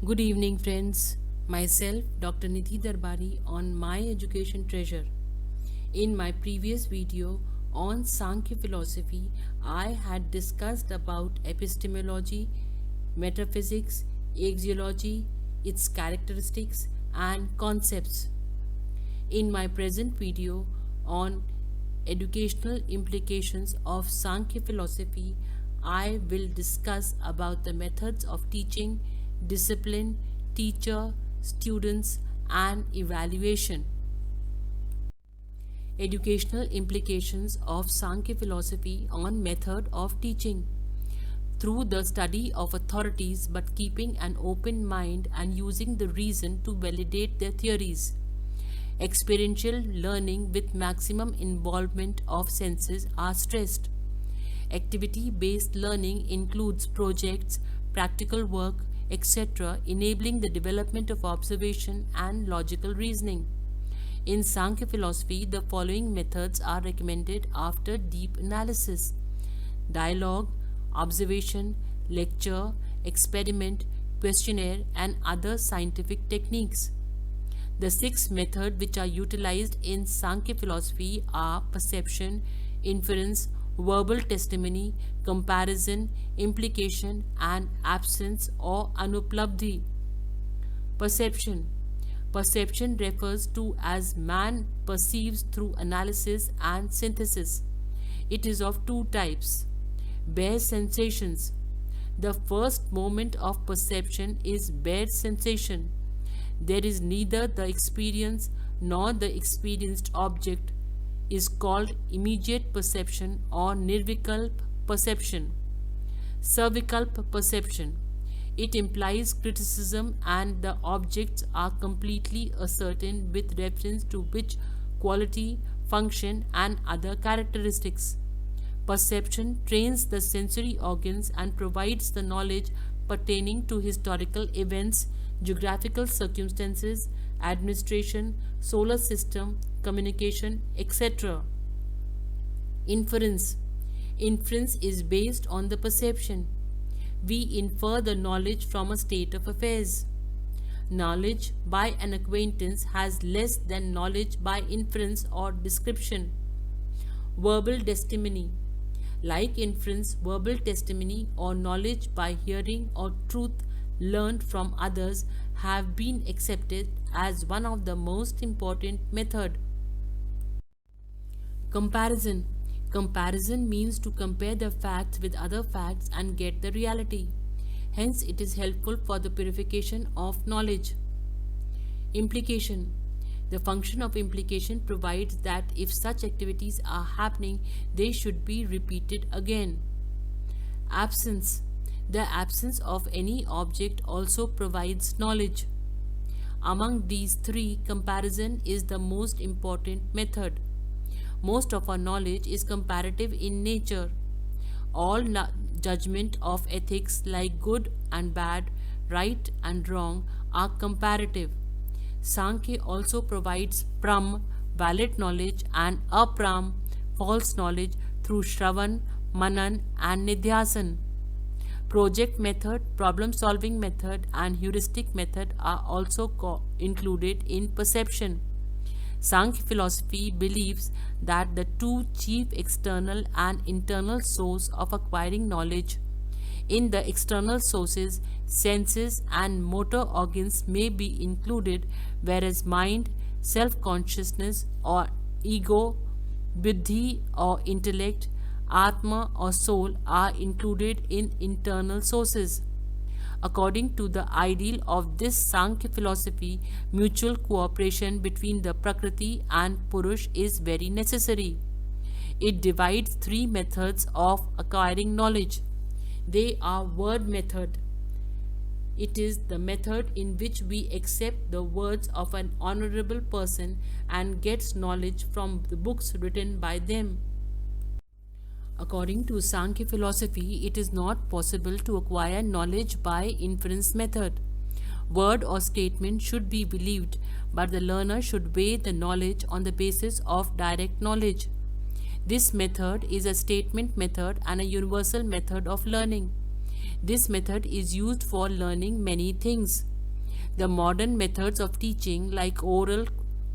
Good evening, friends. Myself, Dr. Nidhi Darbari on My Education Treasure. In my previous video on Sankhya philosophy, I had discussed about epistemology, metaphysics, axiology, its characteristics, and concepts. In my present video on educational implications of Sankhya philosophy, I will discuss about the methods of teaching, discipline, teacher, students, and evaluation. Educational implications of Sankhya philosophy on method of teaching. Through the study of authorities but keeping an open mind and using the reason to validate their theories. Experiential learning with maximum involvement of senses are stressed. Activity-based learning includes projects, practical work, etc., enabling the development of observation and logical reasoning. In Sankhya philosophy, the following methods are recommended after deep analysis: dialogue, observation, lecture, experiment, questionnaire, and other scientific techniques. The six methods which are utilized in Sankhya philosophy are perception, inference, verbal testimony, comparison, implication, and absence or anuplabdhi. Perception. Perception refers to as man perceives through analysis and synthesis. It is of two types. Bare sensations. The first moment of perception is bare sensation. There is neither the experience nor the experienced object, is called immediate perception or nirvikalp perception. Savikalp perception. It implies criticism and the objects are completely ascertained with reference to which quality, function, and other characteristics. Perception trains the sensory organs and provides the knowledge pertaining to historical events, geographical circumstances, administration, solar system, communication, etc. Inference. Inference is based on the perception. We infer the knowledge from a state of affairs. Knowledge by an acquaintance has less than knowledge by inference or description. Verbal testimony. Like inference, verbal testimony or knowledge by hearing or truth learned from others have been accepted as one of the most important method. Comparison. Comparison means to compare the facts with other facts and get the reality. Hence, it is helpful for the purification of knowledge. Implication. The function of implication provides that if such activities are happening, they should be repeated again. Absence. The absence of any object also provides knowledge. Among these three, comparison is the most important method. Most of our knowledge is comparative in nature. All judgment of ethics like good and bad, right and wrong are comparative. Sankhya also provides pram, valid knowledge, and apram, false knowledge through Shravan, Manan, and Nidhyasan. Project method, problem solving method, and heuristic method are also included in perception. Sankhya philosophy believes that the two chief external and internal source of acquiring knowledge. In the external sources, senses and motor organs may be included, whereas mind, self-consciousness or ego, buddhi or intellect, atma or soul are included in internal sources. According to the ideal of this Sankhya philosophy, mutual cooperation between the Prakriti and Purush is very necessary. It divides three methods of acquiring knowledge. They are word method. It is the method in which we accept the words of an honorable person and gets knowledge from the books written by them. According to Sankhya philosophy, it is not possible to acquire knowledge by inference method. Word or statement should be believed, but the learner should weigh the knowledge on the basis of direct knowledge. This method is a statement method and a universal method of learning. This method is used for learning many things. The modern methods of teaching, like oral,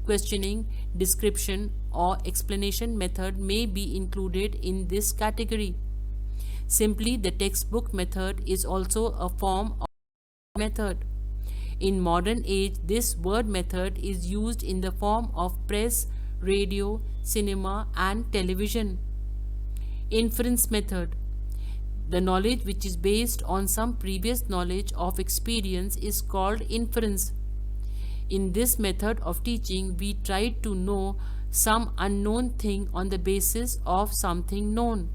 questioning, description, or explanation method, may be included in this category. Simply, the textbook method is also a form of method. In modern age, this word method is used in the form of press, radio, cinema, and television. Inference method. The knowledge which is based on some previous knowledge of experience is called inference. In this method of teaching, we try to know some unknown thing on the basis of something known.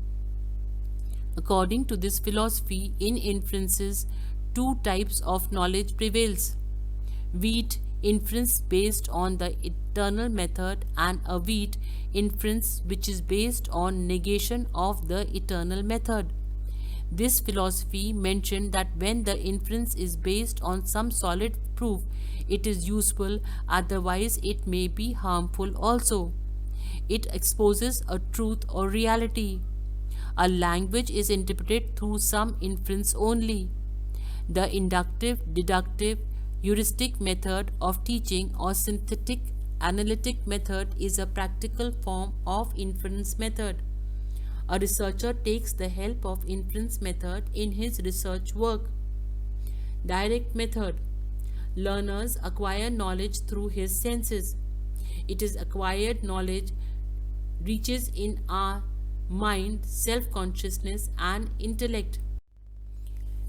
According to this philosophy, in inferences, two types of knowledge prevails. Wheat inference based on the eternal method, and a wheat inference which is based on negation of the eternal method. This philosophy mentioned that when the inference is based on some solid proof, it is useful, otherwise it may be harmful also. It exposes a truth or reality. A language is interpreted through some inference only. The inductive, deductive, heuristic method of teaching or synthetic analytic method is a practical form of inference method. A researcher takes the help of inference method in his research work. Direct method. Learners acquire knowledge through his senses. It is acquired knowledge reaches in our mind, self-consciousness, and intellect.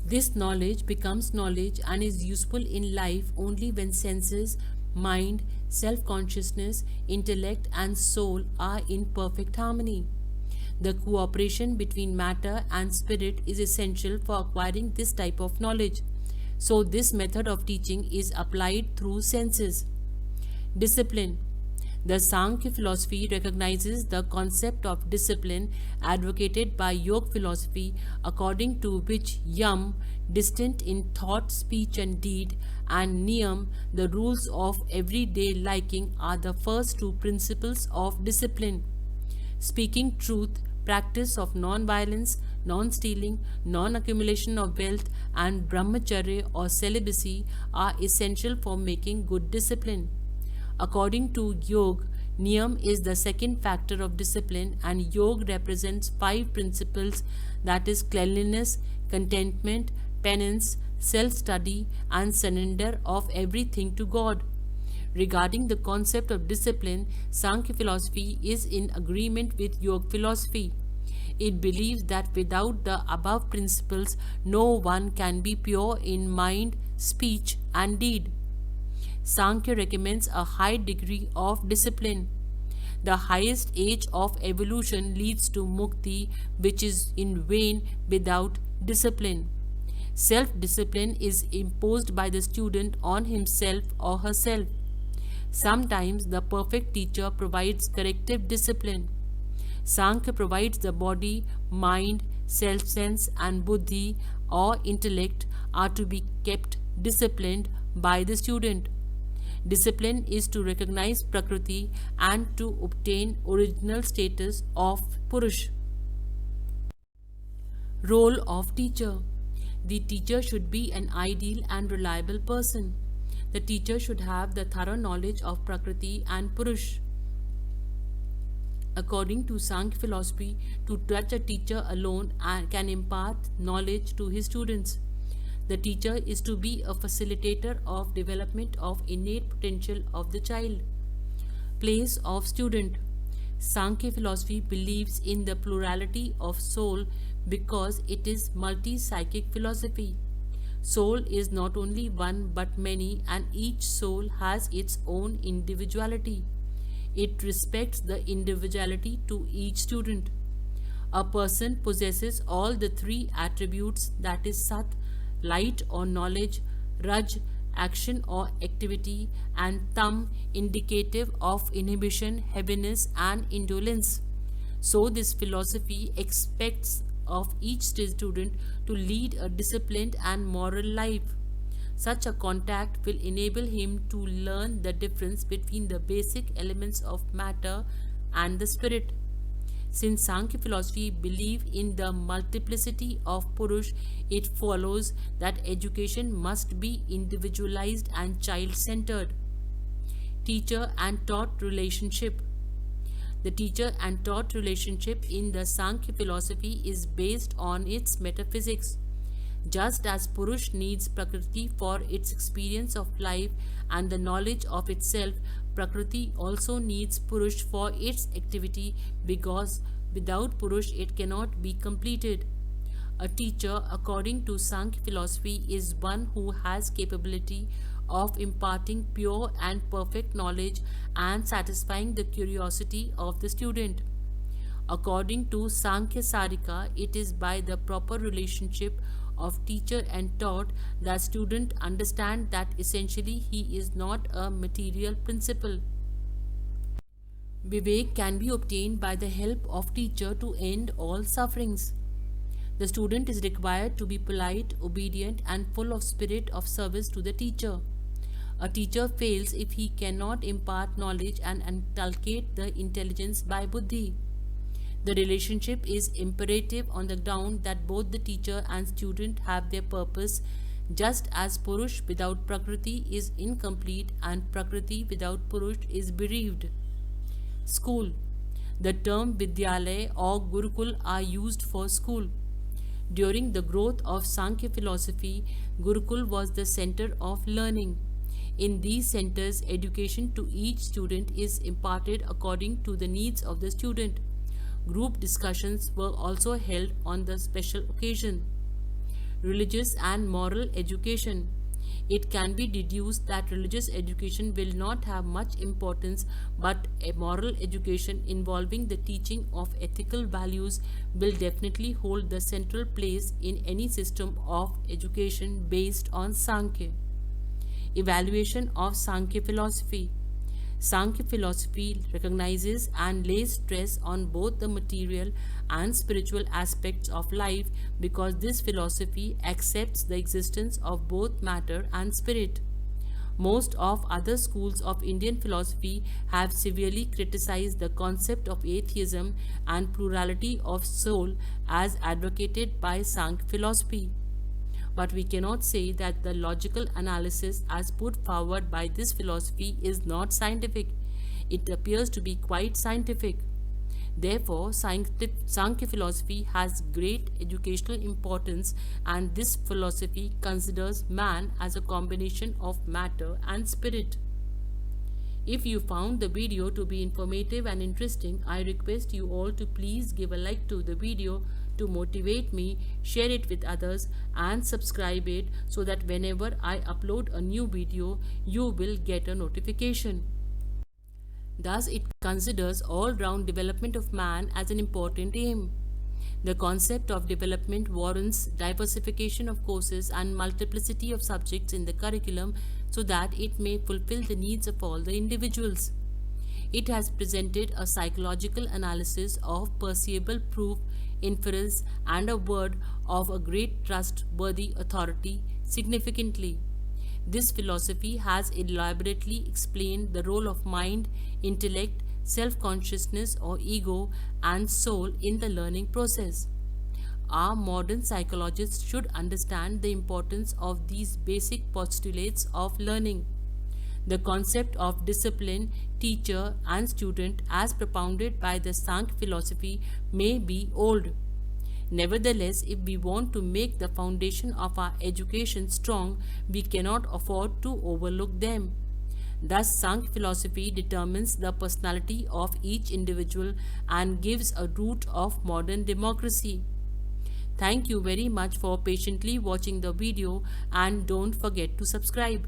This knowledge becomes knowledge and is useful in life only when senses, mind, self-consciousness, intellect, and soul are in perfect harmony. The cooperation between matter and spirit is essential for acquiring this type of knowledge. So this method of teaching is applied through senses. Discipline. The Sankhya philosophy recognizes the concept of discipline advocated by Yoga philosophy, according to which yam, distinct in thought, speech, and deed, and niyam, the rules of everyday liking, are the first two principles of discipline. Speaking truth, practice of non-violence, non-stealing, non-accumulation of wealth, and brahmacharya or celibacy are essential for making good discipline. According to Yoga, niyam is the second factor of discipline, and Yoga represents 5 principles, that is cleanliness, contentment, penance, self-study, and surrender of everything to God. Regarding the concept of discipline, Sankhya philosophy is in agreement with Yoga philosophy. It believes that without the above principles, no one can be pure in mind, speech, and deed. Sankhya recommends a high degree of discipline. The highest age of evolution leads to mukti, which is in vain without discipline. Self-discipline is imposed by the student on himself or herself. Sometimes the perfect teacher provides corrective discipline. Sankhya provides the body, mind, self-sense, and buddhi or intellect are to be kept disciplined by the student. Discipline is to recognize Prakriti and to obtain original status of Purush. Role of teacher. The teacher should be an ideal and reliable person. The teacher should have the thorough knowledge of Prakriti and Purush. According to Sankhya philosophy, to such a teacher alone can impart knowledge to his students. The teacher is to be a facilitator of development of innate potential of the child. Place of student. Sankhya philosophy believes in the plurality of soul because it is multi-psychic philosophy. Soul is not only one but many, and each soul has its own individuality. It respects the individuality to each student. A person possesses all the 3 attributes, that is Sat, light or knowledge, Raj, action or activity, and Tam, indicative of inhibition, heaviness, and indolence. So this philosophy expects of each student to lead a disciplined and moral life. Such a contact will enable him to learn the difference between the basic elements of matter and the spirit. Since Sankhya philosophy believes in the multiplicity of Purush, it follows that education must be individualized and child-centered. Teacher and taught relationship. The teacher and taught relationship in the Sankhya philosophy is based on its metaphysics. Just as Purush needs Prakriti for its experience of life and the knowledge of itself, Prakriti also needs Purush for its activity because without Purush it cannot be completed. A teacher, according to Sankhya philosophy, is one who has capability of imparting pure and perfect knowledge and satisfying the curiosity of the student. According to Sankhya Sarika, it is by the proper relationship of teacher and taught that student understand that essentially he is not a material principle. Vivek can be obtained by the help of teacher to end all sufferings. The student is required to be polite, obedient, and full of spirit of service to the teacher. A teacher fails if he cannot impart knowledge and inculcate the intelligence by buddhi. The relationship is imperative on the ground that both the teacher and student have their purpose, just as Purush without Prakriti is incomplete and Prakriti without Purush is bereaved. School. The term Vidyalaya or Gurukul are used for school. During the growth of Sankhya philosophy, Gurukul was the center of learning. In these centers, education to each student is imparted according to the needs of the student. Group discussions were also held on the special occasion. Religious and moral education. It can be deduced that religious education will not have much importance, but a moral education involving the teaching of ethical values will definitely hold the central place in any system of education based on Sankhya. Evaluation of Sankhya philosophy. Sankhya philosophy recognizes and lays stress on both the material and spiritual aspects of life because this philosophy accepts the existence of both matter and spirit. Most of other schools of Indian philosophy have severely criticized the concept of atheism and plurality of soul as advocated by Sankhya philosophy. But we cannot say that the logical analysis as put forward by this philosophy is not scientific. It appears to be quite scientific. Therefore, Sankhya philosophy has great educational importance, and this philosophy considers man as a combination of matter and spirit. If you found the video to be informative and interesting, I request you all to please give a like to the video to motivate me, share it with others and subscribe it so that whenever I upload a new video, you will get a notification. Thus, it considers all-round development of man as an important aim. The concept of development warrants diversification of courses and multiplicity of subjects in the curriculum so that it may fulfill the needs of all the individuals. It has presented a psychological analysis of perceivable proof, inference, and a word of a great trustworthy authority significantly. This philosophy has elaborately explained the role of mind, intellect, self-consciousness or ego, and soul in the learning process. Our modern psychologists should understand the importance of these basic postulates of learning. The concept of discipline, teacher, and student as propounded by the Sankhya philosophy may be old. Nevertheless, if we want to make the foundation of our education strong, we cannot afford to overlook them. Thus, Sankhya philosophy determines the personality of each individual and gives a root of modern democracy. Thank you very much for patiently watching the video and don't forget to subscribe.